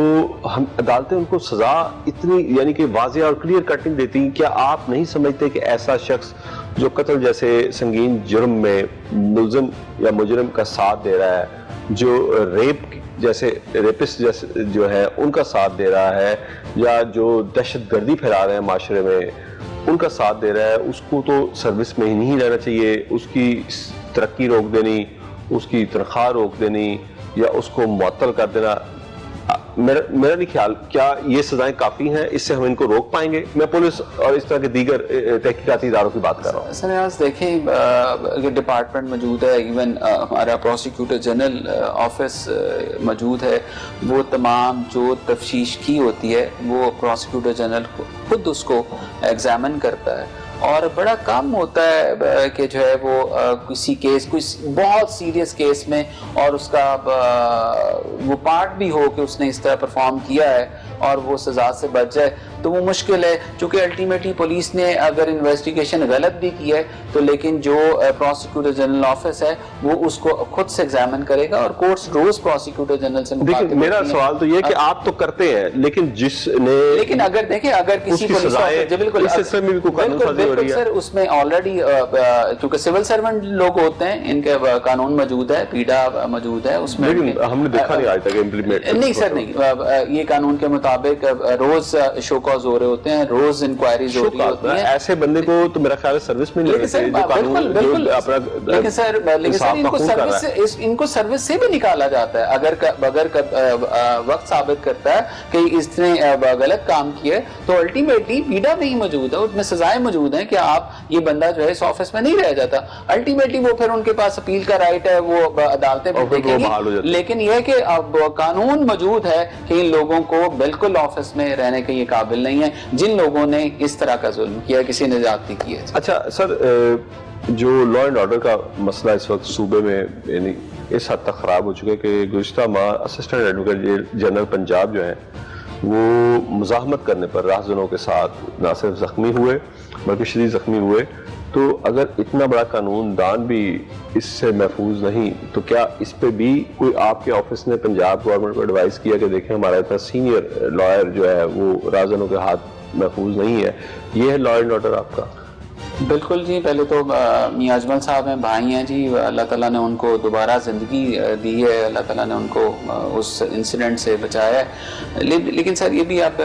ہم عدالتیں ان کو سزا اتنی یعنی کہ واضح اور کلیئر کٹنگ دیتی ہیں. کیا آپ نہیں سمجھتے کہ ایسا شخص جو قتل جیسے سنگین جرم میں ملزم یا مجرم کا ساتھ دے رہا ہے, جو ریپ جیسے ریپسٹ جیسے جو ہے ان کا ساتھ دے رہا ہے, یا جو دہشت گردی پھیلا رہے ہیں معاشرے میں ان کا ساتھ دے رہا ہے, اس کو تو سروس میں ہی نہیں رہنا چاہیے, اس کی ترقی روک دینی, اس کی تنخواہ روک دینی, یا اس کو معطل کر دینا. میرا نہیں خیال کیا یہ سزائیں کافی ہیں, اس سے ہم ان کو روک پائیں گے؟ میں پولیس اور اس طرح کے دیگر تحقیقاتی اداروں کی بات کر رہا ہوں. سر آج دیکھیں یہ ڈپارٹمنٹ موجود ہے, ایون ہمارا پروسیکیوٹر جنرل آفس موجود ہے, وہ تمام جو تفتیش کی ہوتی ہے وہ پروسیکیوٹر جنرل خود اس کو ایگزامن کرتا ہے, اور بڑا کم ہوتا ہے کہ جو ہے وہ کسی کیس, کوئی بہت سیریس کیس میں, اور اس کا وہ پارٹ بھی ہو کہ اس نے اس طرح پرفارم کیا ہے اور وہ سزا سے بچ جائے, تو وہ مشکل ہے. چونکہ الٹیمیٹلی پولیس نے اگر انویسٹیگیشن غلط بھی کی ہے تو لیکن جو پروسیکیوٹر جنرل آفس ہے وہ اس کو خود سے ایگزامن کرے گا, اور کورٹس روز پروسیکیوٹر جنرل سے مخاطب. دیکھیں میرا سوال تو یہ ہے کہ آپ تو کرتے ہیں, لیکن جس نے, لیکن اگر دیکھیں اگر کسی پولیس آفیسر, بالکل اس سلسلے میں بھی کوئی قانون سازی ہو رہی ہے سر, اس میں آلریڈی کیونکہ سول سرونٹ لوگ ہوتے ہیں, ان کے قانون موجود ہے, پیڈا موجود ہے, اس میں لیکن ہم نے دیکھا نہیں آج تک امپلیمنٹ. نہیں سر نہیں, یہ قانون کے مطابق روز شو کاز ہو رہے ہوتے ہیں, روز انکوائریز ہو رہی ہوتی ہیں. ایسے بندے کو تو میرا خیال ہے سروس میں نہیں لیکن سر ان کو سروس سے بھی نکالا جاتا ہے اگر وقت ثابت کرتا ہے کہ اس نے غلط کام کیا ہے, تو الٹیمیٹلی پیڈا میں ہی موجود ہے, اس میں سزائیں موجود ہیں کہ آپ یہ بندہ جو ہے اس آفس میں نہیں رہ جاتا. الٹیمیٹلی وہ پھر ان کے پاس اپیل کا رائٹ ہے, وہ عدالتیں بھی دیکھیں گی, لیکن یہ کہ اب قانون موجود ہے کہ ان لوگوں کو بالکل آفس میں رہنے کے یہ قابل نہیں ہے جن لوگوں نے اس طرح کا ظلم کیا, کسی نے زیادتی کی ہے. اچھا سر, جو لا اینڈ آرڈر کا مسئلہ اس وقت صوبے میں یعنی اس حد تک خراب ہو چکا ہے کہ گزشتہ ماہ اسسٹنٹ ایڈوکیٹ جنرل پنجاب جو ہیں وہ مزاحمت کرنے پر راہزنوں کے ساتھ نہ صرف زخمی ہوئے بلکہ شدید زخمی ہوئے. تو اگر اتنا بڑا قانون دان بھی اس سے محفوظ نہیں, تو کیا اس پہ بھی کوئی آپ کے آفس نے پنجاب گورنمنٹ کو ایڈوائز کیا کہ دیکھیں ہمارا اتنا سینئر لائر جو ہے وہ راہزنوں کے ہاتھ محفوظ نہیں ہے؟ یہ ہے لا اینڈ آرڈر آپ کا. بالکل جی, پہلے تو میاں اجمل صاحب ہیں, بھائی ہیں جی, اللہ تعالیٰ نے ان کو دوبارہ زندگی دی ہے, اللہ تعالیٰ نے ان کو اس انسیڈنٹ سے بچایا ہے. لیکن سر یہ بھی اب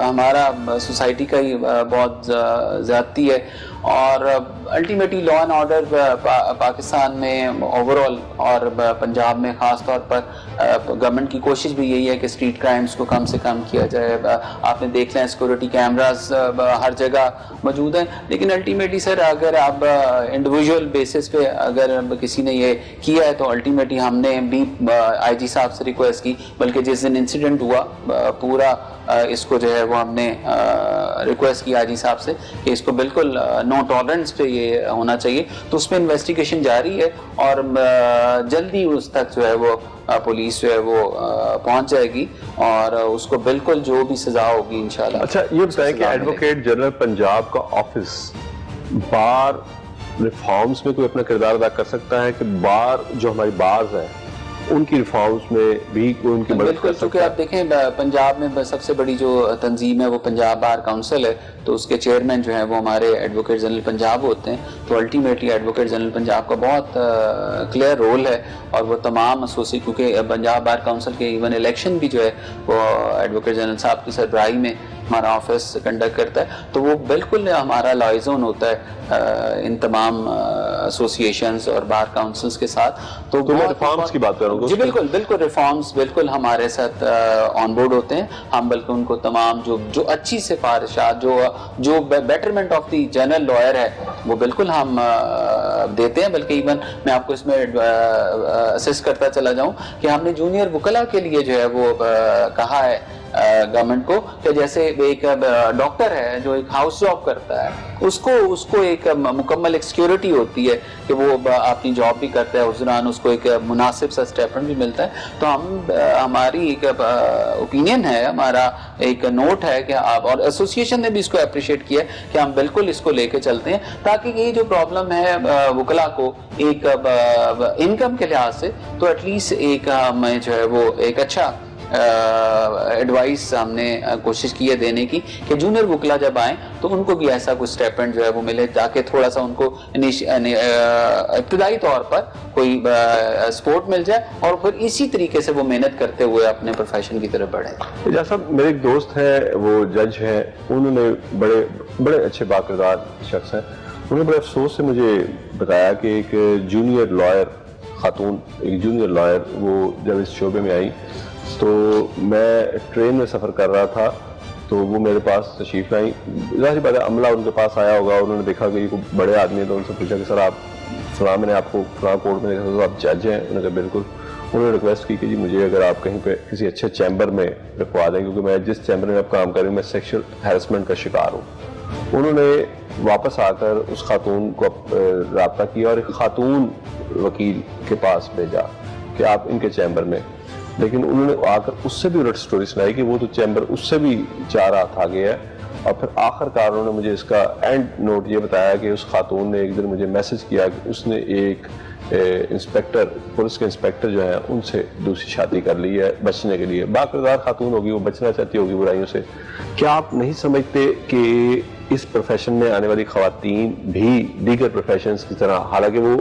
ہمارا سوسائٹی کا ہی بہت زیادتی ہے, اور ultimately law and order Pakistan میں اوور آل اور پنجاب میں خاص طور پر گورنمنٹ کی کوشش بھی یہی ہے کہ اسٹریٹ کرائمز کو کم سے کم کیا جائے. آپ نے دیکھ لیں سیکورٹی کیمراز ہر جگہ موجود ہیں, لیکن الٹیمیٹلی سر اگر آپ انڈیویجول بیسس پہ اگر کسی نے یہ کیا ہے تو الٹیمیٹلی ہم نے بھی آئی جی صاحب سے ریکویسٹ کی, بلکہ جس دن انسیڈنٹ ہوا پورا اس کو جو ہے وہ ہم نے ریکویسٹ کی آئی جی صاحب سے کہ اس کو بالکل نو ٹالرنس پہ یہ ہونا چاہیے. تو اس میں انویسٹیگیشن جاری ہے اور جلدی اس تک جو ہے وہ پولیس جو ہے وہ پہنچ جائے گی اور اس کو بالکل جو بھی سزا ہوگی انشاءاللہ. اچھا یہ بتائیں کہ ایڈوکیٹ جنرل پنجاب کا آفس بار ریفارمز میں کوئی اپنا کردار ادا کر سکتا ہے کہ بار جو ہماری بارز ہیں ان کی ریفارمز میں بھی کوئی ان کی مدد کر سکتا ہے؟ کیونکہ آپ دیکھیں پنجاب میں سب سے بڑی جو تنظیم ہے وہ پنجاب بار کاؤنسل ہے, تو اس کے چیئرمین جو ہیں وہ ہمارے ایڈوکیٹ جنرل پنجاب ہوتے ہیں. تو الٹیمیٹلی ایڈوکیٹ جنرل پنجاب کا بہت کلیئر رول ہے, اور وہ تمام کیونکہ پنجاب بار کاؤنسل کے ایون الیکشن بھی جو ہے وہ ایڈوکیٹ جنرل صاحب کی سربراہی میں ہمارا آفس کنڈکٹ کرتا ہے. تو وہ بالکل ہمارا لائزون ہوتا ہے ان تمام ایسوسیشنز اور بار کاؤنسلز کے ساتھ. تو میں ریفارمز کی بات کر رہا ہوں جی, بالکل ریفارمز بالکل ہمارے ساتھ آن بورڈ ہوتے ہیں. ہم بلکہ ان کو تمام جو اچھی سفارشات جو betterment of the general lawyer ہے وہ بالکل ہم دیتے ہیں. بلکہ ایون میں آپ کو اس میں اسسٹ کرتا چلا جاؤں کہ ہم نے جونیئر وکلا کے لیے جو ہے وہ کہا ہے گورنمنٹ کو کہ جیسے ایک ڈاکٹر ہے جو ایک ہاؤس جاب کرتا ہے, اس کو ایک مکمل ایک سیکیورٹی ہوتی ہے کہ وہ اپنی جاب بھی کرتا ہے, اس دوران اس کو ایک مناسب سا اسٹیپنڈ بھی ملتا ہے. تو ہماری ایک اوپینین ہے, ہمارا ایک نوٹ ہے کہ آپ, اور ایسوسیشن نے بھی اس کو اپریشیٹ کیا کہ ہم بالکل اس کو لے کے چلتے ہیں تاکہ یہ جو پرابلم ہے وکلا کو ایک انکم کے لحاظ سے تو ایٹ لیسٹ ایک ہمیں جو ہے وہ ایک اچھا ایڈوائس ہم نے کوشش کی ہے دینے کی کہ جونیئر وکلا جب آئیں تو ان کو بھی ایسا کوئی اسٹیپنڈ جو ہے وہ ملے تاکہ تھوڑا سا ان کو ابتدائی طور پر کوئی سپورٹ مل جائے اور پھر اسی طریقے سے وہ محنت کرتے ہوئے اپنے پروفیشن کی طرف بڑھیں. جیسا میرے ایک دوست ہیں وہ جج ہیں, انہوں نے بڑے اچھے باکردار شخص ہیں, انہوں نے بڑے افسوس سے مجھے بتایا کہ ایک جونیئر لائر خاتون, ایک جونیئر لائر وہ جب اس شعبے میں آئی تو میں ٹرین میں سفر کر رہا تھا تو وہ میرے پاس تشریف لائی. ظاہر بات ہے عملہ ان کے پاس آیا ہوگا, انہوں نے دیکھا کہ یہ کوئی بڑے آدمی ہیں تو ان سے پوچھا کہ سر آپ فلاں, میں نے آپ کو فلاں کورٹ میں دیکھا تو آپ جج ہیں؟ انہوں نے کہا بالکل. انہوں نے ریکویسٹ کی کہ جی مجھے اگر آپ کہیں پہ کسی اچھے چیمبر میں رکھوا دیں, کیونکہ میں جس چیمبر میں اب کام کر رہی ہوں میں سیکشل ہیرسمنٹ کا شکار ہوں. انہوں نے واپس آ کر اس خاتون کو رابطہ کیا اور ایک خاتون وکیل کے پاس بھیجا کہ آپ ان کے چیمبر میں, لیکن انہوں نے آ کر اس سے بھی الٹ سٹوری سنائی کہ وہ تو چیمبر اس سے بھی 4 ہاتھ آگے ہے. اور پھر آخر کار انہوں نے مجھے اس کا اینڈ نوٹ یہ بتایا کہ اس خاتون نے ایک دن مجھے میسج کیا کہ اس نے ایک انسپیکٹر, پولیس کے انسپیکٹر جو ہیں ان سے دوسری شادی کر لی ہے بچنے کے لیے. باکردار خاتون ہوگی, وہ بچنا چاہتی ہوگی برائیوں سے. کیا آپ نہیں سمجھتے کہ اس پروفیشن میں آنے والی خواتین بھی دیگر پروفیشنز کی طرح, حالانکہ وہ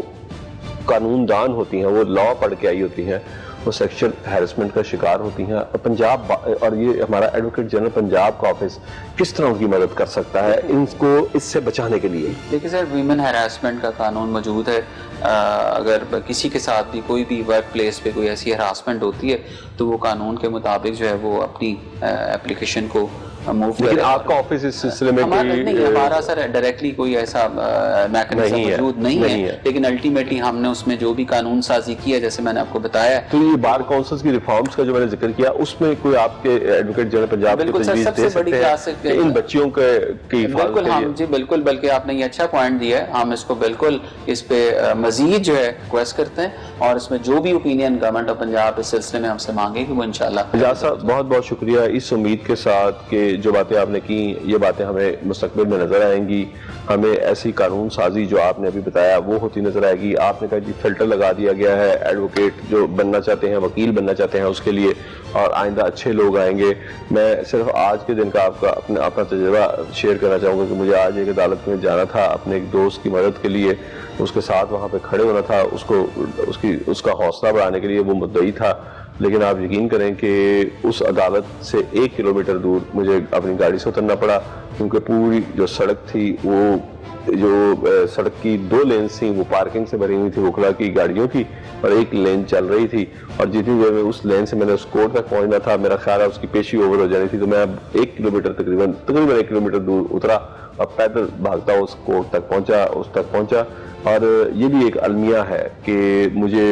قانون دان ہوتی ہیں, وہ لا پڑھ کے آئی ہوتی ہیں, وہ سیکشل ہیرسمنٹ کا شکار ہوتی ہیں, اور پنجاب اور یہ ہمارا ایڈوکیٹ جنرل پنجاب کا آفس کس طرح ان کی مدد کر سکتا ہے ان کو اس سے بچانے کے لیے؟ دیکھیے سر, ویمن ہراسمنٹ کا قانون موجود ہے. اگر کسی کے ساتھ بھی کوئی بھی ورک پلیس پہ کوئی ایسی ہراسمنٹ ہوتی ہے تو وہ قانون کے مطابق جو ہے وہ اپنی اپلیکیشن کو موو کرے. لیکن آپ کا آفس اس سلسلے میں ہمارا سر ڈائریکٹلی کوئی ایسا میکنزم موجود نہیں ہے, لیکن الٹیمیٹلی ہم نے اس میں جو بھی قانون سازی کی ہے جیسے میں نے آپ کو بتایا. تو یہ بار کونسلز کی ریفارمز کا جو میں نے ذکر کیا اس میں کوئی آپ کے ایڈوکیٹ جنرل پنجاب کی تجویز دے سکتے ہیں کہ ان بچیوں کی حفاظت کے لیے؟ جی بالکل, بلکہ آپ نے یہ اچھا پوائنٹ دیا ہے. ہم اس کو بالکل اس پہ مزید جو ہے ریکویسٹ کرتے ہیں, اور اس میں جو بھی اوپینین گورنمنٹ آف پنجاب اس سلسلے میں ہم سے مانگے کہ وہ انشاءاللہ. اجاز صاحب بہت بہت شکریہ, اس امید کے ساتھ کہ جو باتیں آپ نے کی یہ باتیں ہمیں مستقبل میں نظر آئیں گی. ہمیں ایسی قانون سازی جو آپ نے ابھی بتایا وہ ہوتی نظر آئے گی. آپ نے کہا جی فلٹر لگا دیا گیا ہے ایڈوکیٹ جو بننا چاہتے ہیں, وکیل بننا چاہتے ہیں اس کے لیے, اور آئندہ اچھے لوگ آئیں گے. میں صرف آج کے دن کا آپ کا اپنا تجربہ شیئر کرنا چاہوں گا کہ مجھے آج ایک عدالت میں جانا تھا اپنے ایک دوست کی مدد کے لیے, اس کے ساتھ وہاں پہ کھڑے ہونا تھا, اس کا حوصلہ بڑھانے کے لیے. وہ مدعی تھا, لیکن آپ یقین کریں کہ اس عدالت سے 1 کلومیٹر دور مجھے اپنی گاڑی سے اترنا پڑا, کیونکہ پوری جو سڑک تھی وہ جو سڑک کی 2 لینز تھیں وہ پارکنگ سے بھری ہوئی تھی وکلا کی گاڑیوں کی, اور 1 لین چل رہی تھی. اور جتنی دیر میں اس لین سے میں نے اس کورٹ تک پہنچنا تھا, میرا خیال ہے اس کی پیشی اوور ہو جانی تھی, تو میں اب 1 کلومیٹر تقریباً 1 کلومیٹر دور اترا اور پیدل بھاگتا اس کورٹ تک پہنچا. اور یہ بھی ایک المیہ ہے کہ مجھے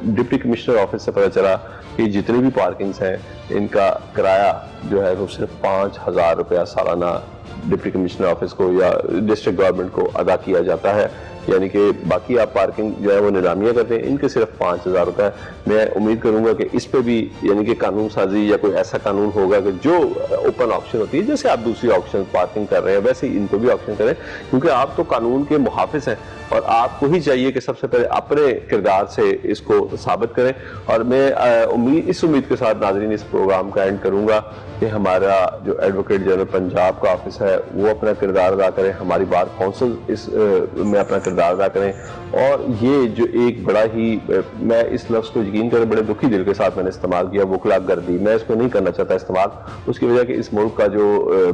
ڈپٹی کمشنر آفس سے پتہ چلا کہ جتنی بھی پارکنگز ہیں ان کا کرایہ جو ہے وہ صرف 5,000 روپیہ سالانہ ڈپٹی کمشنر آفس کو یا ڈسٹرکٹ گورنمنٹ کو ادا کیا جاتا ہے. یعنی کہ باقی آپ پارکنگ جو ہے وہ نیلامیاں کرتے ہیں, ان کے صرف 5,000 روپے. میں امید کروں گا کہ اس پہ بھی یعنی کہ قانون سازی یا کوئی ایسا قانون ہوگا کہ جو اوپن آپشن ہوتی ہے, جیسے آپ دوسری آپشن پارکنگ کر رہے ہیں ویسے ہی ان کو بھی آپشن کریں, کیونکہ آپ تو قانون کے محافظ ہیں اور آپ کو ہی چاہیے کہ سب سے پہلے اپنے کردار سے اس کو ثابت کریں. اور میں اس امید کے ساتھ ناظرین اس پروگرام کا اینڈ کروں گا کہ ہمارا جو ایڈوکیٹ جنرل پنجاب کا آفس ہے وہ اپنا کردار ادا کریں, ہماری بار کونسل اس میں اپنا کردار ادا کریں. اور یہ جو ایک بڑا ہی, میں اس لفظ کو یقین کریں بڑے دکھی دل کے ساتھ میں نے استعمال کیا, وکلا گردی, میں اس کو نہیں کرنا چاہتا استعمال, اس کی وجہ کہ اس ملک کا جو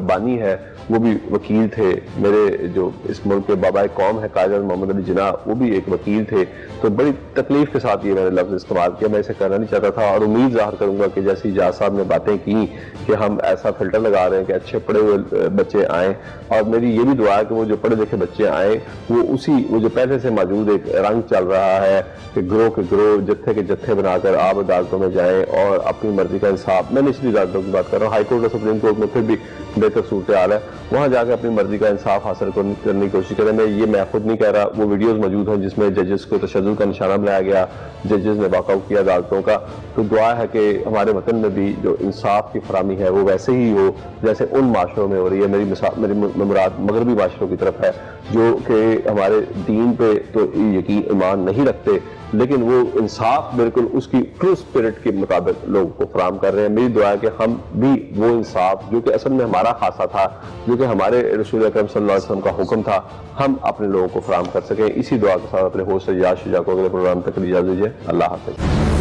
بانی ہے وہ بھی وکیل تھے. میرے جو اس ملک کے بابائے قوم ہے قائد محمد علی جناح, وہ بھی ایک وکیل تھے. تو بڑی تکلیف کے ساتھ یہ میں نے لفظ استعمال کیا, میں اسے کرنا نہیں چاہتا تھا. اور امید ظاہر کروں گا کہ جیسی اجاز صاحب نے باتیں کی کہ ہم ایسا فلٹر لگا رہے ہیں کہ اچھے پڑھے ہوئے بچے آئیں, اور میری یہ بھی دعا ہے کہ وہ جو پڑھے لکھے بچے آئیں وہ جو پہلے سے موجود ایک رنگ چل رہا ہے کہ گروہ کے گروہ, جتھے کے جتھے بنا کر آپ عدالتوں میں جائیں اور اپنی مرضی کا انصاف, میں نچلی عدالتوں کی بات کر رہا ہوں, ہائی کورٹ اور سپریم کورٹ میں پھر بھی بہتر صورتحال ہے, وہاں جا کے اپنی مرضی کا انصاف حاصل کرنے کی کوشش کریں. میں خود نہیں کہہ رہا, وہ ویڈیوز موجود ہیں جس میں ججز کو تشدد کا نشانہ بنایا گیا, ججز نے واک آؤٹ کیا عدالتوں کا. تو دعا ہے کہ ہمارے وطن میں بھی جو انصاف کی فراہمی ہے وہ ویسے ہی ہو جیسے ان معاشروں میں ہو رہی ہے. میری مراد مغربی معاشروں کی طرف ہے جو کہ ہمارے دین پہ تو یقین ایمان نہیں رکھتے, لیکن وہ انصاف بالکل اس کی ٹرو اسپرٹ کے مطابق لوگوں کو فراہم کر رہے ہیں. میری دعا ہے کہ ہم بھی وہ انصاف جو کہ اصل میں ہمارا خاصہ تھا, جو کہ ہمارے رسول اکرم صلی اللہ علیہ وسلم کا حکم تھا, ہم اپنے لوگوں کو فراہم کر سکیں. اسی دعا کے ساتھ اپنے ہوسٹ اجاز شجاع کو اگلے پروگرام تک اجازت دیجیے. اللہ حافظ.